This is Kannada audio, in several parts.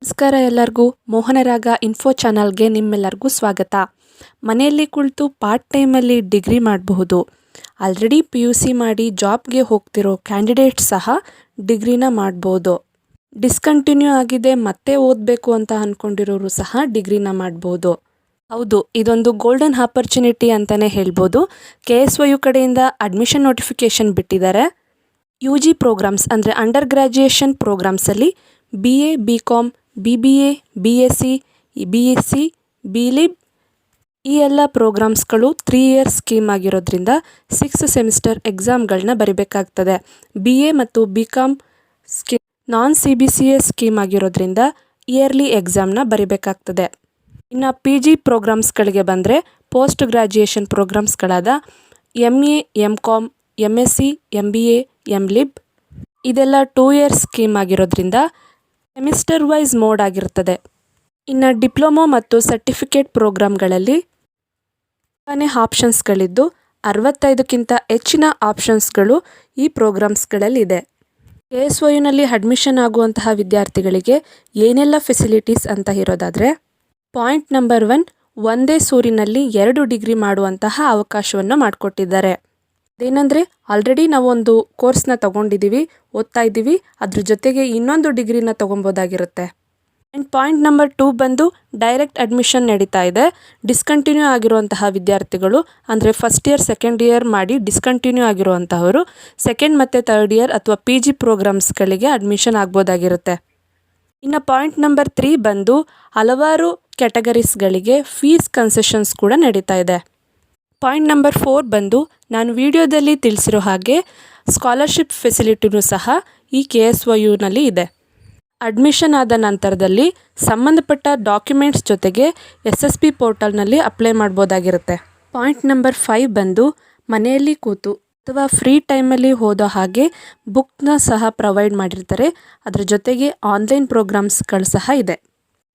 ನಮಸ್ಕಾರ ಎಲ್ಲರಿಗೂ. ಮೋಹನರಾಗ ಇನ್ಫೋ ಚಾನಲ್ಗೆ ನಿಮ್ಮೆಲ್ಲರಿಗೂ ಸ್ವಾಗತ. ಮನೆಯಲ್ಲಿ ಕುಳಿತು ಪಾರ್ಟ್ ಟೈಮಲ್ಲಿ ಡಿಗ್ರಿ ಮಾಡಬಹುದು. ಆಲ್ರೆಡಿ PUC ಮಾಡಿ ಜಾಬ್ಗೆ ಹೋಗ್ತಿರೋ ಕ್ಯಾಂಡಿಡೇಟ್ಸ್ ಸಹ ಡಿಗ್ರಿನ ಮಾಡ್ಬೋದು. ಡಿಸ್ಕಂಟಿನ್ಯೂ ಆಗಿದೆ ಮತ್ತೆ ಓದಬೇಕು ಅಂತ ಅಂದ್ಕೊಂಡಿರೋರು ಸಹ ಡಿಗ್ರಿನ ಮಾಡ್ಬೋದು. ಹೌದು, ಇದೊಂದು ಗೋಲ್ಡನ್ ಆಪರ್ಚುನಿಟಿ ಅಂತಲೇ ಹೇಳ್ಬೋದು. KSYU ಕಡೆಯಿಂದ ಅಡ್ಮಿಷನ್ ನೋಟಿಫಿಕೇಷನ್ ಬಿಟ್ಟಿದ್ದಾರೆ. UG ಪ್ರೋಗ್ರಾಮ್ಸ್ ಅಂದರೆ ಅಂಡರ್ ಗ್ರ್ಯಾಜುಯೇಷನ್ ಪ್ರೋಗ್ರಾಮ್ಸಲ್ಲಿ BA, BCom, BBA, BSc, BSc, BLib ಈ ಎಲ್ಲ ಪ್ರೋಗ್ರಾಮ್ಸ್ಗಳು 3 ಇಯರ್ಸ್ ಸ್ಕೀಮ್ ಆಗಿರೋದ್ರಿಂದ 6 ಸೆಮಿಸ್ಟರ್ ಎಕ್ಸಾಮ್ಗಳನ್ನ ಬರಿಬೇಕಾಗ್ತದೆ. BA ಮತ್ತು BCom ನಾನ್ CBCA ಸ್ಕೀಮ್ ಆಗಿರೋದ್ರಿಂದ ಇಯರ್ಲಿ ಎಕ್ಸಾಮ್ನ ಬರಿಬೇಕಾಗ್ತದೆ. ಇನ್ನು PG ಪ್ರೋಗ್ರಾಮ್ಸ್ಗಳಿಗೆ ಬಂದರೆ ಪೋಸ್ಟ್ ಗ್ರ್ಯಾಜುಯೇಷನ್ ಪ್ರೋಗ್ರಾಮ್ಸ್ಗಳಾದ MA, MCom, MSc, MBA, MLib ಇದೆಲ್ಲ 2 ಇಯರ್ಸ್ ಸ್ಕೀಮ್ ಆಗಿರೋದ್ರಿಂದ ಸೆಮಿಸ್ಟರ್ ವೈಸ್ ಮೋಡ್ ಆಗಿರ್ತದೆ. ಇನ್ನು ಡಿಪ್ಲೊಮೊ ಮತ್ತು ಸರ್ಟಿಫಿಕೇಟ್ ಪ್ರೋಗ್ರಾಮ್ಗಳಲ್ಲಿ ತುಂಬಾ ಆಪ್ಷನ್ಸ್ಗಳಿದ್ದು 65ಕ್ಕಿಂತ ಹೆಚ್ಚಿನ ಆಪ್ಷನ್ಸ್ಗಳು ಈ ಪ್ರೋಗ್ರಾಮ್ಸ್ಗಳಲ್ಲಿದೆ. KSYUನಲ್ಲಿ ಅಡ್ಮಿಷನ್ ಆಗುವಂತಹ ವಿದ್ಯಾರ್ಥಿಗಳಿಗೆ ಏನೆಲ್ಲ ಫೆಸಿಲಿಟೀಸ್ ಅಂತ ಇರೋದಾದರೆ, ಪಾಯಿಂಟ್ ನಂಬರ್ 1, ಒಂದೇ ಸೂರಿನಲ್ಲಿ 2 ಡಿಗ್ರಿ ಮಾಡುವಂತಹ ಅವಕಾಶವನ್ನು ಮಾಡಿಕೊಟ್ಟಿದ್ದಾರೆ. ಅದೇನೆಂದರೆ, ಆಲ್ರೆಡಿ ನಾವೊಂದು ಕೋರ್ಸ್ನ ತೊಗೊಂಡಿದ್ದೀವಿ, ಓದ್ತಾ ಇದ್ದೀವಿ, ಅದ್ರ ಜೊತೆಗೆ ಇನ್ನೊಂದು ಡಿಗ್ರಿನ ತೊಗೊಬೋದಾಗಿರುತ್ತೆ. ಆ್ಯಂಡ್ ಪಾಯಿಂಟ್ ನಂಬರ್ 2 ಬಂದು ಡೈರೆಕ್ಟ್ ಅಡ್ಮಿಷನ್ ನಡೀತಾ ಇದೆ. ಡಿಸ್ಕಂಟಿನ್ಯೂ ಆಗಿರುವಂತಹ ವಿದ್ಯಾರ್ಥಿಗಳು ಅಂದರೆ ಫಸ್ಟ್ ಇಯರ್ ಸೆಕೆಂಡ್ ಇಯರ್ ಮಾಡಿ ಡಿಸ್ಕಂಟಿನ್ಯೂ ಆಗಿರುವಂತಹವರು ಸೆಕೆಂಡ್ ಮತ್ತು ಥರ್ಡ್ ಇಯರ್ ಅಥವಾ PG ಪ್ರೋಗ್ರಾಮ್ಸ್ಗಳಿಗೆ ಅಡ್ಮಿಷನ್ ಆಗ್ಬೋದಾಗಿರುತ್ತೆ. ಇನ್ನು ಪಾಯಿಂಟ್ ನಂಬರ್ 3 ಬಂದು ಹಲವಾರು ಕ್ಯಾಟಗರೀಸ್ಗಳಿಗೆ ಫೀಸ್ ಕನ್ಸೆಷನ್ಸ್ ಕೂಡ ನಡೀತಾ ಇದೆ. ಪಾಯಿಂಟ್ ನಂಬರ್ 4 ಬಂದು ನಾನು ವಿಡಿಯೋದಲ್ಲಿ ತಿಳಿಸಿರೋ ಹಾಗೆ ಸ್ಕಾಲರ್ಶಿಪ್ ಫೆಸಿಲಿಟಿನೂ ಸಹ ಈ KSYUನಲ್ಲಿ ಇದೆ. ಅಡ್ಮಿಷನ್ ಆದ ನಂತರದಲ್ಲಿ ಸಂಬಂಧಪಟ್ಟ ಡಾಕ್ಯುಮೆಂಟ್ಸ್ ಜೊತೆಗೆ SSB ಪೋರ್ಟಲ್ನಲ್ಲಿ ಅಪ್ಲೈ ಮಾಡ್ಬೋದಾಗಿರುತ್ತೆ. ಪಾಯಿಂಟ್ ನಂಬರ್ 5 ಬಂದು ಮನೆಯಲ್ಲಿ ಕೂತು ಅಥವಾ ಫ್ರೀ ಟೈಮಲ್ಲಿ ಓದೋ ಹಾಗೆ ಬುಕ್ನ ಸಹ ಪ್ರೊವೈಡ್ ಮಾಡಿರ್ತಾರೆ. ಅದರ ಜೊತೆಗೆ ಆನ್ಲೈನ್ ಪ್ರೋಗ್ರಾಮ್ಸ್ಗಳು ಸಹ ಇದೆ.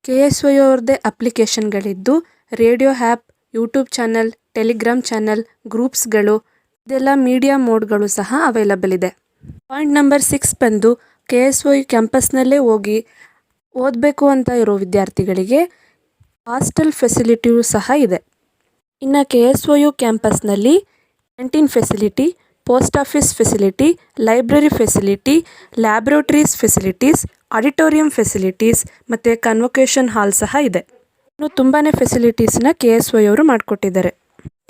KSYU ಅವ್ರದ್ದೇ ಅಪ್ಲಿಕೇಶನ್ಗಳಿದ್ದು radio app, YouTube channel, Telegram channel, ಗ್ರೂಪ್ಸ್ಗಳು ಇದೆಲ್ಲ ಮೀಡಿಯಾ ಮೋಡ್ಗಳು ಸಹ ಅವೈಲಬಲ್ ಇದೆ. ಪಾಯಿಂಟ್ ನಂಬರ್ 6 ಬಂದು KSYU ಕ್ಯಾಂಪಸ್ನಲ್ಲೇ ಹೋಗಿ ಓದಬೇಕು ಅಂತ ಇರೋ ವಿದ್ಯಾರ್ಥಿಗಳಿಗೆ ಹಾಸ್ಟೆಲ್ ಫೆಸಿಲಿಟಿಯೂ ಸಹ ಇದೆ. ಇನ್ನು KSYU ಕ್ಯಾಂಪಸ್ನಲ್ಲಿ canteen facility, post office facility, library facility, laboratories facilities, auditorium facilities ಮತ್ತು ಕನ್ವೊಕೇಷನ್ ಹಾಲ್ ಸಹ ಇದೆ. ಇನ್ನು ತುಂಬಾ ಫೆಸಿಲಿಟೀಸ್ನ KSYU ಅವರು ಮಾಡಿಕೊಟ್ಟಿದ್ದಾರೆ.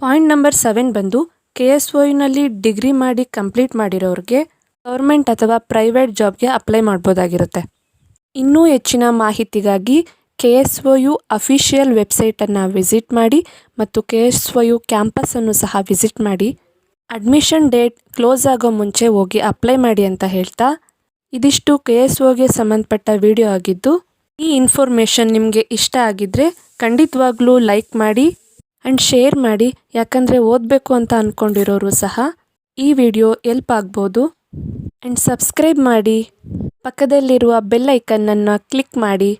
ಪಾಯಿಂಟ್ ನಂಬರ್ 7 ಬಂದು KSYUನಲ್ಲಿ ಡಿಗ್ರಿ ಮಾಡಿ ಕಂಪ್ಲೀಟ್ ಮಾಡಿರೋರಿಗೆ ಗೌರ್ಮೆಂಟ್ ಅಥವಾ ಪ್ರೈವೇಟ್ ಜಾಬ್ಗೆ ಅಪ್ಲೈ ಮಾಡ್ಬೋದಾಗಿರುತ್ತೆ. ಇನ್ನೂ ಹೆಚ್ಚಿನ ಮಾಹಿತಿಗಾಗಿ KSYU ಅಫಿಷಿಯಲ್ ವೆಬ್ಸೈಟನ್ನು ವಿಸಿಟ್ ಮಾಡಿ ಮತ್ತು KSYU ಕ್ಯಾಂಪಸನ್ನು ಸಹ ವಿಸಿಟ್ ಮಾಡಿ ಅಡ್ಮಿಷನ್ ಡೇಟ್ ಕ್ಲೋಸ್ ಆಗೋ ಮುಂಚೆ ಹೋಗಿ ಅಪ್ಲೈ ಮಾಡಿ ಅಂತ ಹೇಳ್ತಾ, ಇದಿಷ್ಟು KSYUಗೆ ಸಂಬಂಧಪಟ್ಟ ವಿಡಿಯೋ ಆಗಿದ್ದು, ಈ ಇನ್ಫಾರ್ಮೇಷನ್ ನಿಮಗೆ ಇಷ್ಟ ಆಗಿದ್ದರೆ ಖಂಡಿತವಾಗ್ಲೂ ಲೈಕ್ ಮಾಡಿ ಆ್ಯಂಡ್ ಶೇರ್ ಮಾಡಿ. ಯಾಕಂದರೆ ಓದಬೇಕು ಅಂತ ಅಂದ್ಕೊಂಡಿರೋರು ಸಹ ಈ ವಿಡಿಯೋ ಎಲ್ಪ್ ಆಗ್ಬೋದು. ಆ್ಯಂಡ್ ಸಬ್ಸ್ಕ್ರೈಬ್ ಮಾಡಿ, ಪಕ್ಕದಲ್ಲಿರುವ ಬೆಲ್ ಐಕನ್ನನ್ನು ಕ್ಲಿಕ್ ಮಾಡಿ.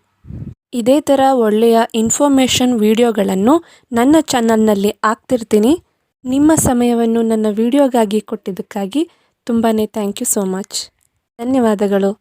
ಇದೇ ಥರ ಒಳ್ಳೆಯ ಇನ್ಫಾರ್ಮೇಷನ್ ವಿಡಿಯೋಗಳನ್ನು ನನ್ನ ಚಾನಲ್ನಲ್ಲಿ ಹಾಕ್ತಿರ್ತೀನಿ. ನಿಮ್ಮ ಸಮಯವನ್ನು ನನ್ನ ವಿಡಿಯೋಗಾಗಿ ಕೊಟ್ಟಿದ್ದಕ್ಕಾಗಿ ತುಂಬಾ ಥ್ಯಾಂಕ್ ಯು ಸೋ ಮಚ್. ಧನ್ಯವಾದಗಳು.